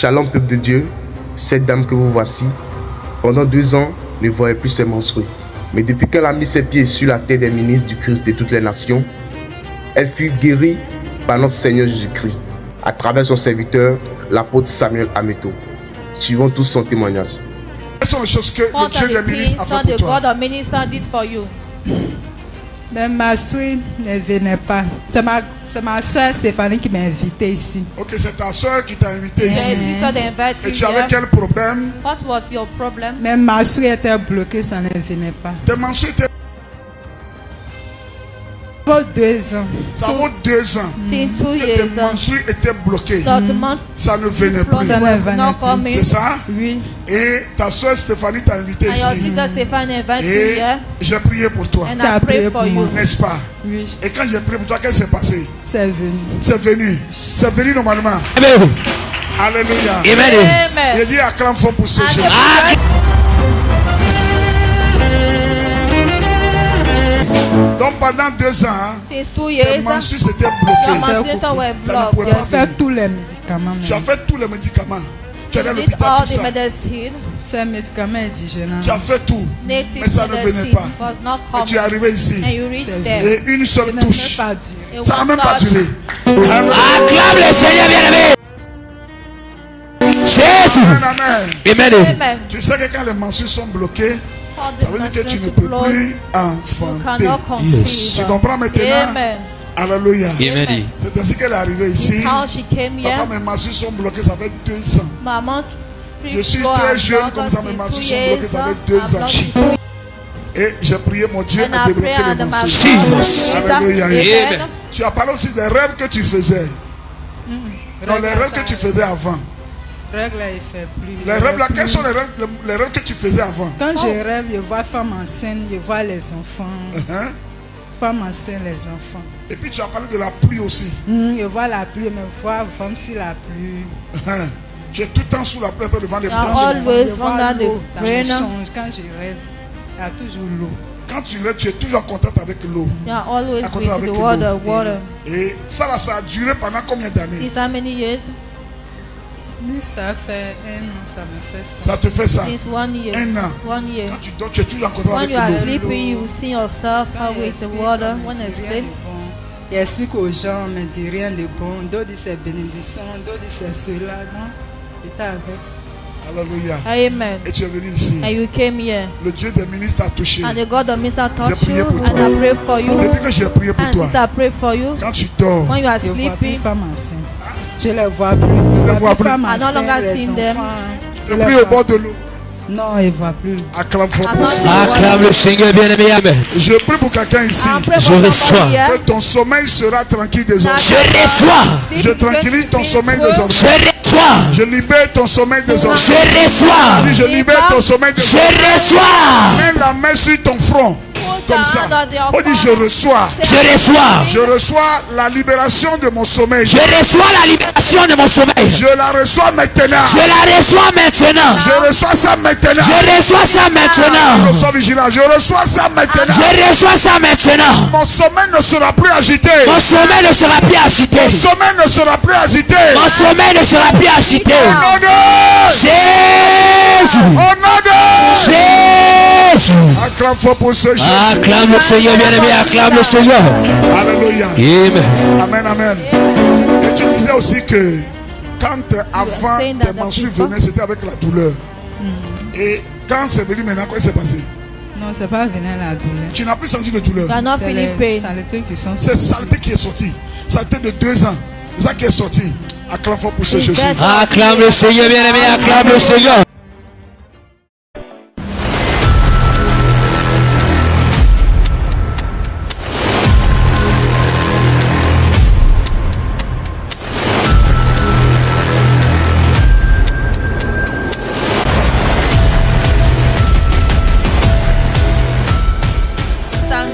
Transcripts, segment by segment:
Shalom, peuple de Dieu. Cette dame que vous voici, pendant 2 ans, ne voyait plus ses menstrues. Mais depuis qu'elle a mis ses pieds sur la tête des ministres du Christ de toutes les nations, elle fut guérie par notre Seigneur Jésus-Christ, à travers son serviteur, l'apôtre Samuel Ameto. Suivons tous son témoignage. Quelles sont les choses que le Dieu des ministres a fait pour toi? Même ma soeur ne venait pas. C'est ma soeur Stéphanie qui m'a invité ici. Ok, c'est ta soeur qui t'a invité ici. Et tu avais Yeah. quel problème? What was your problem? Même ma soeur était bloquée, ça ne venait pas. Tes menstrues étaient... Pour 2 ans. Ça vaut 2 ans. Till 2 Que tes years. menstrues étaient bloquées. Document Ça ne venait plus. Ça ne venait not plus. coming. C'est ça? Oui. Et ta soeur Stéphanie t'a invité And your ici. sister Stephanie invited you Et here. j'ai prié pour toi. And Tu as I pray prié for pour you. moi. N'est-ce pas? Oui. Et quand j'ai prié pour toi, qu'est-ce qui s'est passé? C'est venu. C'est venu. C'est venu normalement. Amen. Alléluia. Amen. Amen. J'ai dit acclame fort pour ce And Jésus. the Donc pendant 2 ans, since 2 tes years, menstrues s'étaient your bloquées. menstruators were Ça ne pouvait blocked. pas J'ai venir. fait tous les médicaments. Tu as fait tous les médicaments. Tu es allé à You did l'hôpital, all tout the ça. medicine, Ces médicaments indigènes. Tu as fait tout. native Mais ça ne venait medicine pas. was not Et tu es coming. arrivé ici. And you reached C'est there. Et une Je seule n'ai touche. pas duré. It Ça n'a was même pas touch. duré. Amen. Acclame le Seigneur bien-aimé. Jésus. Amen. Amen. Amen. Tu sais que quand les menstrues sont bloquées, All ça the veut dire que tu ne menstruation peux flow, plus you enfanter. cannot conceive. Tu comprends maintenant? Amen. Alléluia. Amen. C'est ainsi qu'elle est arrivée ici. How she came here, Papa, mes menstrues sont bloquées, ça fait 2 ans. Maman, Je suis très jeune, comme ça, mes menstrues sont bloquées, ça fait 2 ans. Et j'ai prié mon Dieu And à I débloquer pray les under my menstrues. Jesus. Alléluia. Amen. Tu as parlé aussi des rêves que tu faisais. Non, les rêves que tu faisais avant. Règle, il fait plus. Les rêves là, quels sont les rêves que tu faisais avant? Quand je rêve, je vois femme enceinte, je vois les enfants. Hein? Femme enceinte, les enfants. Et puis tu as parlé de la pluie aussi. Je vois la pluie, mais je vois femme sur la pluie. Hein? Tu es tout le temps sous la pluie, devant les Yeah, planches. always Je vois under l'eau the dans mes rain. songes. Quand je rêve, il y a toujours l'eau. Quand tu rêves, tu es toujours en contact avec l'eau. You are always À côté with avec the l'eau. water. Et ça là, ça a duré pendant combien d'années? Since how many years? Lui, ça fait 1 an, ça me fait ça. Ça te fait ça? Since 1 year. 1 an. 1 year. Quand tu dors, tu es toujours en contact When avec you are l'eau. sleeping, you see yourself Quand il with the explique, water. on me When I dit rien sleep, de bon. Il explique aux gens, on me dit rien de bon. D'autres disent c'est bénédiction, d'autres disent c'est cela. Non, j'étais avec. Alléluia. Amen. Et tu es venu ici. And you came here. Le Dieu des ministres t'a touché. And the God of Mr. touched prié you. pour And toi. I pray for you. Depuis que j'ai prié pour And toi, since I pray for you, quand tu dors, when you are Je vois plus sleeping, femme enceinte. Je les vois plus. les Je vois vois plus. plus femme I no longer enceinte, see les them. enfants. tu Je es les pris au vois bord de l'eau. Non, il ne voit plus. Acclame fort I'm pour not ce seeing Jésus. Acclame le Seigneur bien-aimé. Amen. Je prie pour quelqu'un ici. I pray Je for reçois. somebody here. Que ton sommeil sera tranquille désormais. Je reçois. Je tranquillise ton sommeil désormais. Je reçois. Je libère ton sommeil désormais. Je reçois. Je libère ton sommeil Je désormais. reçois. Mets la main sur ton front. Comme ça. On dit je reçois. Je reçois. Je reçois la libération de mon sommeil. Je reçois la libération de mon sommeil. Je la reçois maintenant. Je la reçois maintenant. Je reçois ça maintenant. Je reçois ça Je maintenant. reçois vigilant. Je reçois ça maintenant. Je reçois ça maintenant. Mon sommeil ne sera plus agité. Mon sommeil ne sera plus agité. Mon sommeil ne sera plus agité. Mon sommeil ne sera plus agité. Au nom de Jésus. Au nom de Jésus. Acclame fort pour ce Jésus. Acclame le Seigneur bien-aimé. Acclame le Seigneur. Alléluia. Amen. Amen, amen. Et tu disais aussi que quand avant saying tes that the menstrues people- venaient, c'était avec la douleur. Et quand c'est venu maintenant, quoi s'est passé? Non, c'est pas venir la douleur. Tu n'as plus senti de douleur. you are not C'est feeling les pain. saletés qui sont C'est saleté qui est sortie. Saleté de 2 ans. C'est ça qui est sorti. Acclame fort pour ce Jésus. Acclame le Seigneur bien-aimé. Acclame le Seigneur.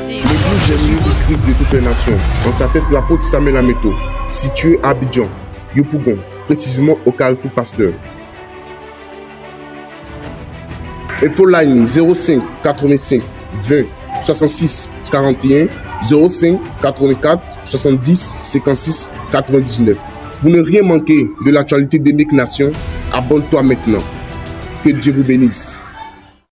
L'église des ministres du Christ de toutes les nations, en sa tête l'apôtre Samuel Ameto, situé à Abidjan, Yopougon, précisément au Carrefour Pasteur. Infoline 05 85 20 66 41 05 84 70 56 99. Pour ne rien manquer de l'actualité des Nation, Abonne-toi maintenant. Que Dieu vous bénisse.